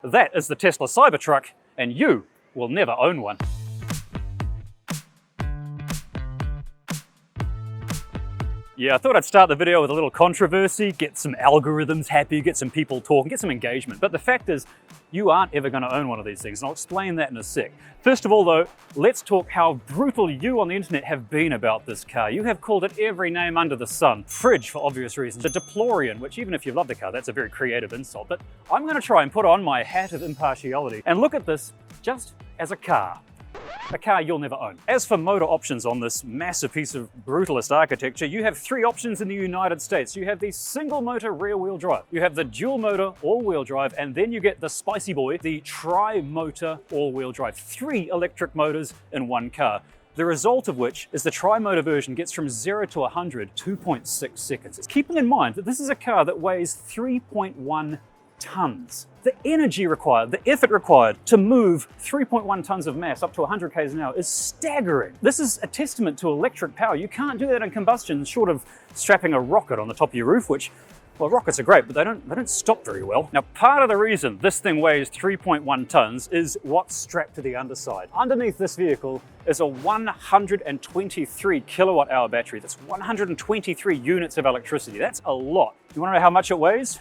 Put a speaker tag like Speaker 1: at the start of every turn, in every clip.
Speaker 1: That is the Tesla Cybertruck, and you will never own one. Yeah, I thought I'd start the video with a little controversy, get some algorithms happy, get some people talking, get some engagement. But the fact is, you aren't ever going to own one of these things, and I'll explain that in a sec. First of all though, let's talk how brutal you on the internet have been about this car. You have called it every name under the sun. Fridge, for obvious reasons. The DePlorean, which even if you love the car, that's a very creative insult. But I'm going to try and put on my hat of impartiality and look at this just as a car. A car you'll never own. As for motor options on this massive piece of brutalist architecture, you have three options in the United States. You have the single motor rear wheel drive, you have the dual motor all wheel drive, and then you get the spicy boy, the tri-motor all wheel drive. 3 electric motors in one car. The result of which is the tri-motor version gets from 0 to 100 2.6 seconds. Keeping in mind that this is a car that weighs 3.1 tons. The energy required, the effort required to move 3.1 tons of mass up to 100 k's an hour is staggering. This is a testament to electric power. You can't do that in combustion short of strapping a rocket on the top of your roof, which, well, rockets are great, but they don't stop very well. Now, part of the reason this thing weighs 3.1 tons is what's strapped to the underside. Underneath this vehicle is a 123 kilowatt hour battery. That's 123 units of electricity. That's a lot. You want to know how much it weighs?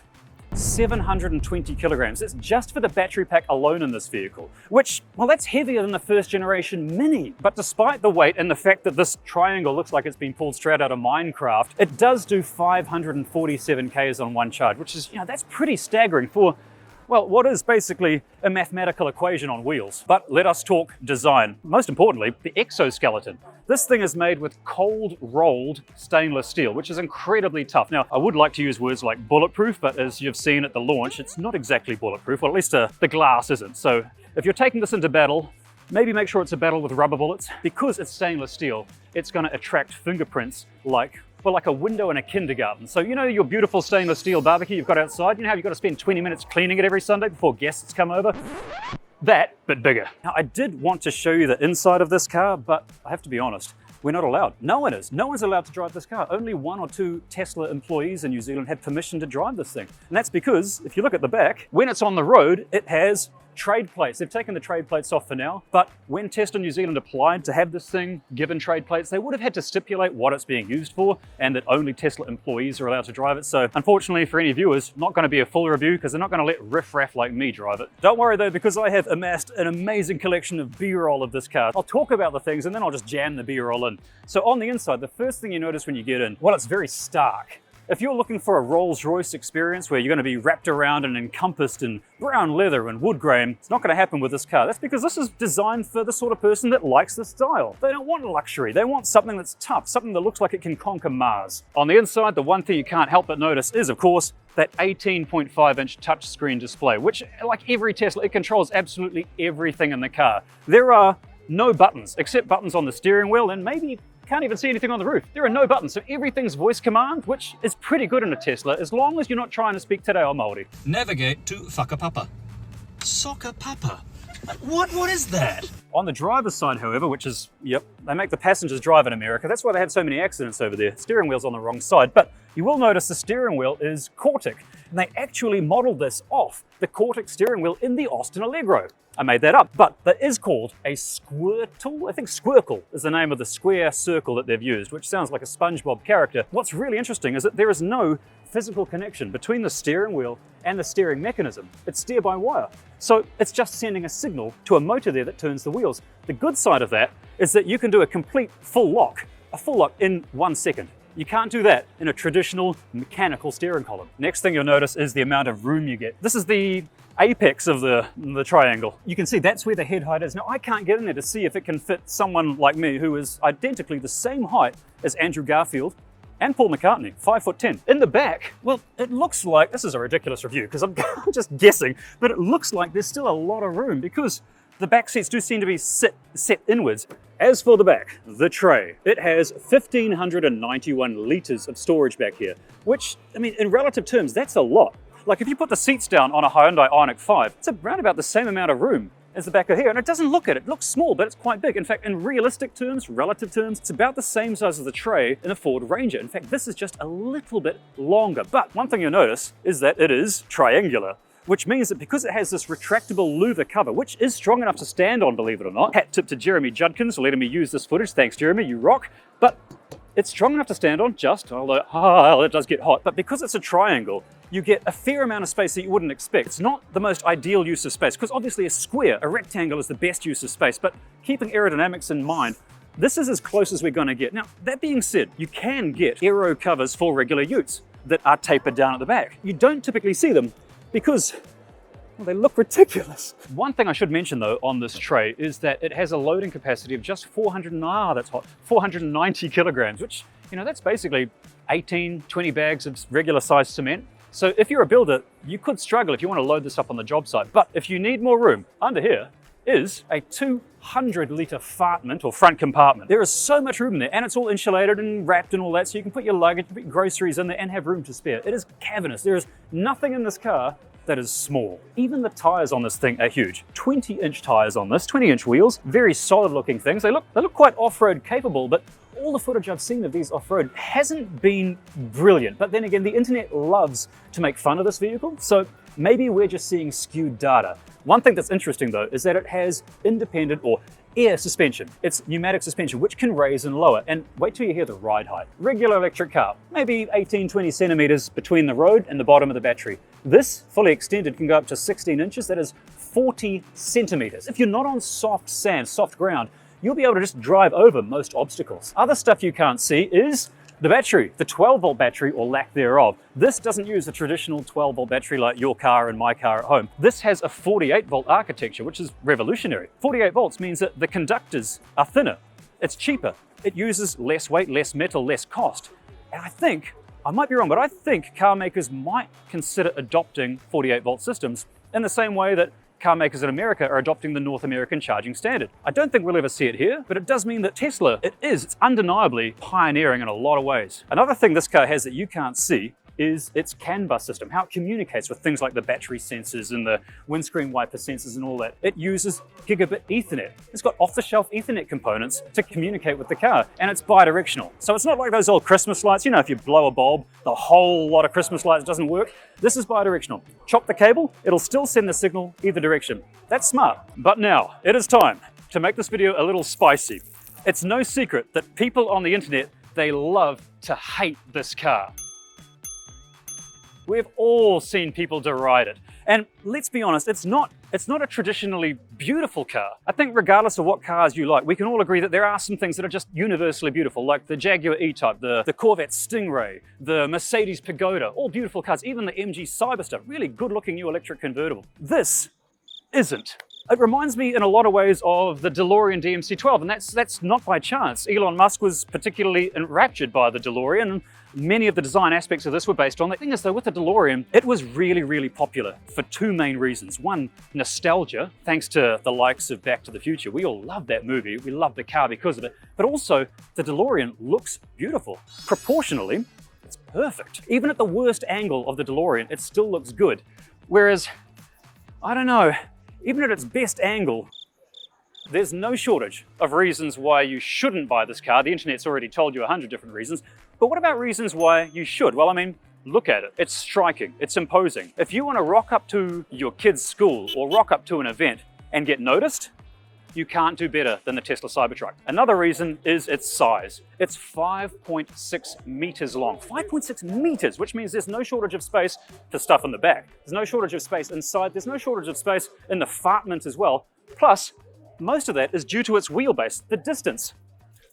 Speaker 1: 720 kilograms. That's just for the battery pack alone in this vehicle, which, well, that's heavier than the first generation Mini. But despite the weight and the fact that this triangle looks like it's been pulled straight out of Minecraft, it does do 547 Ks on one charge, which is, that's pretty staggering for, well, what is basically a mathematical equation on wheels. But let us talk design. Most importantly, the exoskeleton. This thing is made with cold rolled stainless steel, which is incredibly tough. Now, I would like to use words like bulletproof, but as you've seen at the launch, it's not exactly bulletproof, or at least the glass isn't. So if you're taking this into battle, maybe make sure it's a battle with rubber bullets. Because it's stainless steel, it's going to attract fingerprints like a window in a kindergarten. So your beautiful stainless steel barbecue you've got outside, how you've got to spend 20 minutes cleaning it every Sunday before guests come over? That, but bigger. Now, I did want to show you the inside of this car, but I have to be honest, we're not allowed. No one is. No one's allowed to drive this car. Only 1 or 2 Tesla employees in New Zealand have permission to drive this thing. And that's because, if you look at the back, when it's on the road, it has trade plates. They've taken the trade plates off for now, but when Tesla New Zealand applied to have this thing given trade plates, they would have had to stipulate what it's being used for and that only Tesla employees are allowed to drive it. So unfortunately for any viewers, not going to be a full review because they're not going to let riffraff like me drive it. Don't worry though, because I have amassed an amazing collection of B-roll of this car. I'll talk about the things and then I'll just jam the B-roll in. So on the inside, the first thing you notice when you get in, well, it's very stark. If you're looking for a Rolls-Royce experience where you're going to be wrapped around and encompassed in brown leather and wood grain, it's not going to happen with this car. That's because this is designed for the sort of person that likes the style. They don't want luxury. They want something that's tough, something that looks like it can conquer Mars. On the inside, the one thing you can't help but notice is, of course, that 18.5-inch touchscreen display, which, like every Tesla, it controls absolutely everything in the car. There are no buttons, except buttons on the steering wheel, and maybe can't even see anything on the roof. There are no buttons, so everything's voice command, which is pretty good in a Tesla, as long as you're not trying to speak Te Reo Māori.
Speaker 2: Navigate to Whakapapa. Soccer-papa? What is that?
Speaker 1: On the driver's side, however, which is, yep, they make the passengers drive in America. That's why they have so many accidents over there. Steering wheel's on the wrong side, but you will notice the steering wheel is Cortic, and they actually modeled this off the Cortic steering wheel in the Austin Allegro. I made that up, but that is called a Squirtle. I think Squircle is the name of the square circle that they've used, which sounds like a SpongeBob character. What's really interesting is that there is no physical connection between the steering wheel and the steering mechanism. It's steer-by-wire. So it's just sending a signal to a motor there that turns the wheels. The good side of that is that you can do a complete full lock in 1 second. You can't do that in a traditional mechanical steering column. Next thing you'll notice is the amount of room you get. This is the apex of the triangle. You can see that's where the head height is. Now, I can't get in there to see if it can fit someone like me who is identically the same height as Andrew Garfield and Paul McCartney, 5'10". In the back, well, it looks like, this is a ridiculous review because I'm just guessing, but it looks like there's still a lot of room because the back seats do seem to be set inwards. As for the back, the tray, it has 1,591 litres of storage back here, which, I mean, in relative terms, that's a lot. Like if you put the seats down on a Hyundai Ioniq 5, it's around about the same amount of room as the back of here, and it doesn't look it looks small, but it's quite big. In fact, in realistic terms, relative terms, it's about the same size as the tray in a Ford Ranger. In fact, this is just a little bit longer, but one thing you'll notice is that it is triangular. which means that because it has this retractable louver cover, which is strong enough to stand on, believe it or not. Hat tip to Jeremy Judkins for letting me use this footage. Thanks, Jeremy, you rock. But it's strong enough to stand on, although it does get hot. But because it's a triangle, you get a fair amount of space that you wouldn't expect. It's not the most ideal use of space, because obviously a square, a rectangle is the best use of space, but keeping aerodynamics in mind, this is as close as we're going to get. Now, that being said, you can get aero covers for regular utes that are tapered down at the back. You don't typically see them because, well, they look ridiculous. One thing I should mention though on this tray is that it has a loading capacity of just 490 kilograms, which, you know, that's basically 18, 20 bags of regular sized cement. So if you're a builder, you could struggle if you want to load this up on the job site. But if you need more room, under here is a 200-litre fartment or front compartment. There is so much room in there, and it's all insulated and wrapped and all that, so you can put your luggage, put your groceries in there and have room to spare. It is cavernous. There is nothing in this car that is small. Even the tires on this thing are huge. 20-inch tires on this, 20-inch wheels, very solid looking things. They look quite off-road capable, but all the footage I've seen of these off-road hasn't been brilliant. But then again, the internet loves to make fun of this vehicle, so maybe we're just seeing skewed data. One thing that's interesting though is that it has independent or air suspension. It's pneumatic suspension, which can raise and lower. And wait till you hear the ride height. Regular electric car, maybe 18, 20 centimeters between the road and the bottom of the battery. This, fully extended, can go up to 16 inches. That is 40 centimeters. If you're not on soft sand, soft ground, you'll be able to just drive over most obstacles. Other stuff you can't see is the battery, the 12-volt battery or lack thereof. This doesn't use a traditional 12-volt battery like your car and my car at home. This has a 48-volt architecture, which is revolutionary. 48 volts means that the conductors are thinner. It's cheaper. It uses less weight, less metal, less cost. And I might be wrong, but I think car makers might consider adopting 48-volt systems in the same way that car makers in America are adopting the North American charging standard. I don't think we'll ever see it here, but it does mean that Tesla, it's undeniably pioneering in a lot of ways. Another thing this car has that you can't see is its CAN bus system, how it communicates with things like the battery sensors and the windscreen wiper sensors and all that. It uses gigabit Ethernet. It's got off-the-shelf Ethernet components to communicate with the car, and it's bi-directional. So it's not like those old Christmas lights, you know, if you blow a bulb, the whole lot of Christmas lights doesn't work. This is bi-directional. Chop the cable, it'll still send the signal either direction. That's smart. But now, it is time to make this video a little spicy. It's no secret that people on the internet, they love to hate this car. We've all seen people deride it. And let's be honest, it's not a traditionally beautiful car. I think regardless of what cars you like, we can all agree that there are some things that are just universally beautiful, like the Jaguar E-Type, the Corvette Stingray, the Mercedes Pagoda, all beautiful cars, even the MG Cybertruck, really good looking new electric convertible. This isn't. It reminds me in a lot of ways of the DeLorean DMC-12, and that's not by chance. Elon Musk was particularly enraptured by the DeLorean, and many of the design aspects of this were based on that. The thing is though, with the DeLorean, it was really, really popular for two main reasons. One, nostalgia, thanks to the likes of Back to the Future. We all love that movie, we love the car because of it, but also the DeLorean looks beautiful. Proportionally, it's perfect. Even at the worst angle of the DeLorean, it still looks good. Whereas, I don't know, even at its best angle, there's no shortage of reasons why you shouldn't buy this car. The internet's already told you 100 different reasons. But what about reasons why you should? Well, I mean, look at it. It's striking. It's imposing. If you want to rock up to your kid's school or rock up to an event and get noticed, you can't do better than the Tesla Cybertruck. Another reason is its size. It's 5.6 meters long. 5.6 meters, which means there's no shortage of space for stuff in the back. There's no shortage of space inside. There's no shortage of space in the fartment as well. Plus, most of that is due to its wheelbase. The distance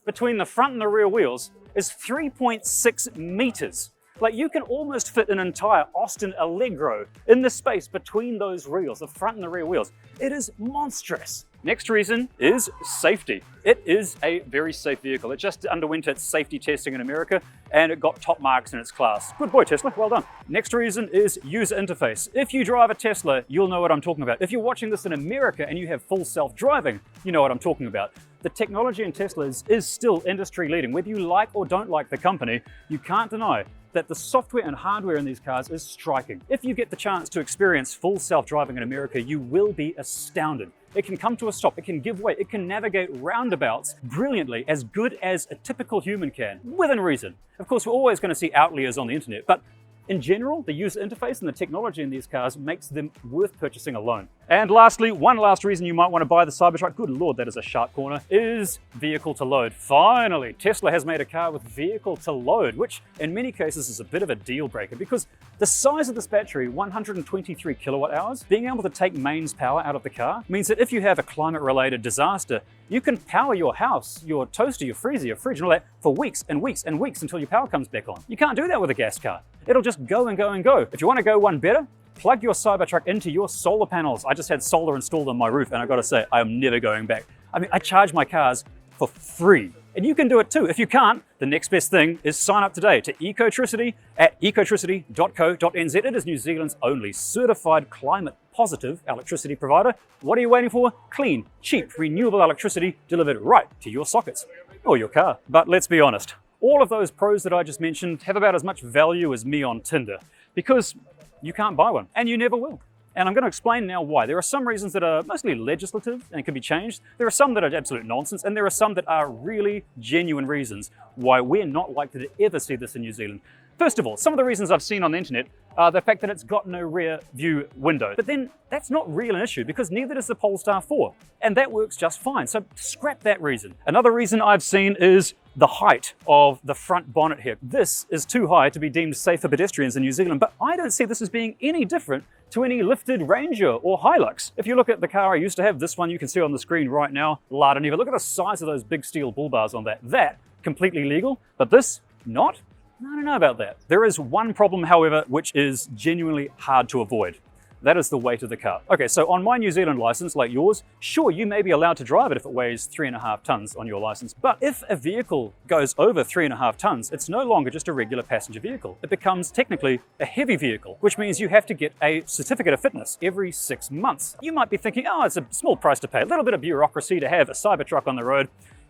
Speaker 1: between the front and the rear wheels is 3.6 meters. Like, you can almost fit an entire Austin Allegro in the space between those wheels, the front and the rear wheels. It is monstrous. Next reason is safety. It is a very safe vehicle. It just underwent its safety testing in America and it got top marks in its class. Good boy, Tesla, well done. Next reason is user interface. If you drive a Tesla, you'll know what I'm talking about. If you're watching this in America and you have full self-driving, you know what I'm talking about. The technology in Teslas is still industry leading. Whether you like or don't like the company, you can't deny that the software and hardware in these cars is striking. If you get the chance to experience full self-driving in America, you will be astounded. It can come to a stop, it can give way, it can navigate roundabouts brilliantly, as good as a typical human can, within reason. Of course, we're always going to see outliers on the internet, but in general, the user interface and the technology in these cars makes them worth purchasing alone. And lastly, one last reason you might want to buy the Cybertruck, good lord, that is a sharp corner, is vehicle to load. Finally, Tesla has made a car with vehicle to load, which in many cases is a bit of a deal breaker because the size of this battery, 123 kilowatt hours, being able to take mains power out of the car means that if you have a climate-related disaster, you can power your house, your toaster, your freezer, your fridge, and all that for weeks and weeks and weeks until your power comes back on. You can't do that with a gas car. It'll just go and go and go. If you want to go one better, plug your Cybertruck into your solar panels. I just had solar installed on my roof, and I gotta say, I am never going back. I mean, I charge my cars for free. And you can do it too. If you can't, the next best thing is sign up today to Ecotricity at ecotricity.co.nz. It is New Zealand's only certified climate positive electricity provider. What are you waiting for? Clean, cheap, renewable electricity delivered right to your sockets or your car. But let's be honest, all of those pros that I just mentioned have about as much value as me on Tinder because you can't buy one and you never will. And I'm going to explain now why. There are some reasons that are mostly legislative and can be changed. There are some that are absolute nonsense, and there are some that are really genuine reasons why we're not likely to ever see this in New Zealand. First of all, some of the reasons I've seen on the internet are the fact that it's got no rear view window. But then that's not really an issue because neither does the Polestar 4, and that works just fine. So scrap that reason. Another reason I've seen is the height of the front bonnet here. This is too high to be deemed safe for pedestrians in New Zealand, but I don't see this as being any different to any lifted Ranger or Hilux. If you look at the car I used to have, this one you can see on the screen right now, Lada Neva. Look at the size of those big steel bull bars on that. That, completely legal, but this, not? I don't know about that. There is one problem, however, which is genuinely hard to avoid. That is the weight of the car. Okay, so on my New Zealand license, like yours, sure, you may be allowed to drive it if it weighs 3.5 tons on your license. But if a vehicle goes over 3.5 tons, it's no longer just a regular passenger vehicle. It becomes technically a heavy vehicle, which means you have to get a certificate of fitness every 6 months. You might be thinking, oh, it's a small price to pay, a little bit of bureaucracy to have a Cybertruck on the road.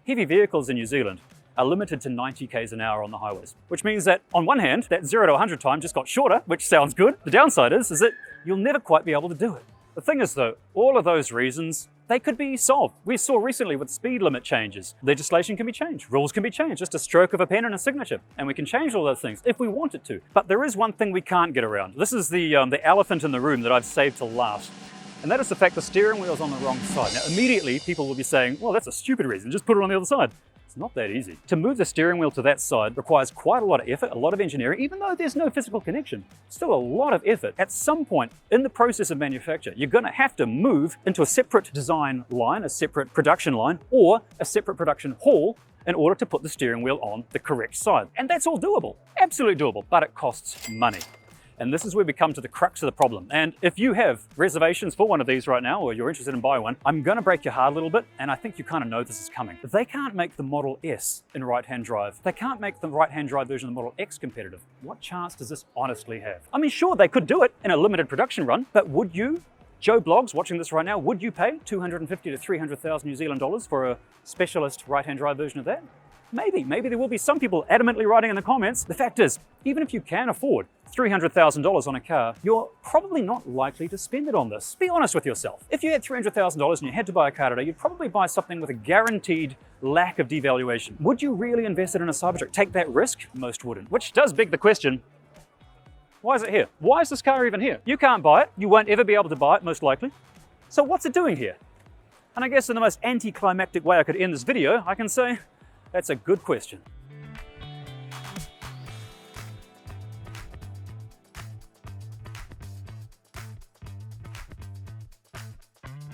Speaker 1: Heavy vehicles in New Zealand are limited to 90 k's an hour on the highways, which means that on one hand, that 0 to 100 time just got shorter, which sounds good. The downside is that you'll never quite be able to do it. The thing is though, all of those reasons, they could be solved. We saw recently with speed limit changes, legislation can be changed, rules can be changed, just a stroke of a pen and a signature, and we can change all those things if we wanted to. But there is one thing we can't get around. This is the elephant in the room that I've saved till last. And that is the fact the steering wheel's on the wrong side. Now immediately people will be saying, well, that's a stupid reason, just put it on the other side. It's not that easy. To move the steering wheel to that side requires quite a lot of effort, a lot of engineering, even though there's no physical connection. Still a lot of effort. At some point in the process of manufacture, you're gonna have to move into a separate design line, a separate production line, or a separate production hall in order to put the steering wheel on the correct side. And that's all doable, absolutely doable, but it costs money. And this is where we come to the crux of the problem. And if you have reservations for one of these right now, or you're interested in buying one, I'm gonna break your heart a little bit, and I think you kind of know this is coming. They can't make the Model S in right-hand drive. They can't make the right-hand drive version of the Model X competitive. What chance does this honestly have? I mean, sure, they could do it in a limited production run, but would you, Joe Blogs watching this right now, would you pay 250 to 300,000 New Zealand dollars for a specialist right-hand drive version of that? Maybe there will be some people adamantly writing in the comments. The fact is, even if you can afford $300,000 on a car, you're probably not likely to spend it on this. Be honest with yourself. If you had $300,000 and you had to buy a car today, you'd probably buy something with a guaranteed lack of devaluation. Would you really invest it in a Cybertruck? Take that risk? Most wouldn't. Which does beg the question, why is it here? Why is this car even here? You can't buy it. You won't ever be able to buy it, most likely. So what's it doing here? And I guess in the most anticlimactic way I could end this video, I can say, that's a good question.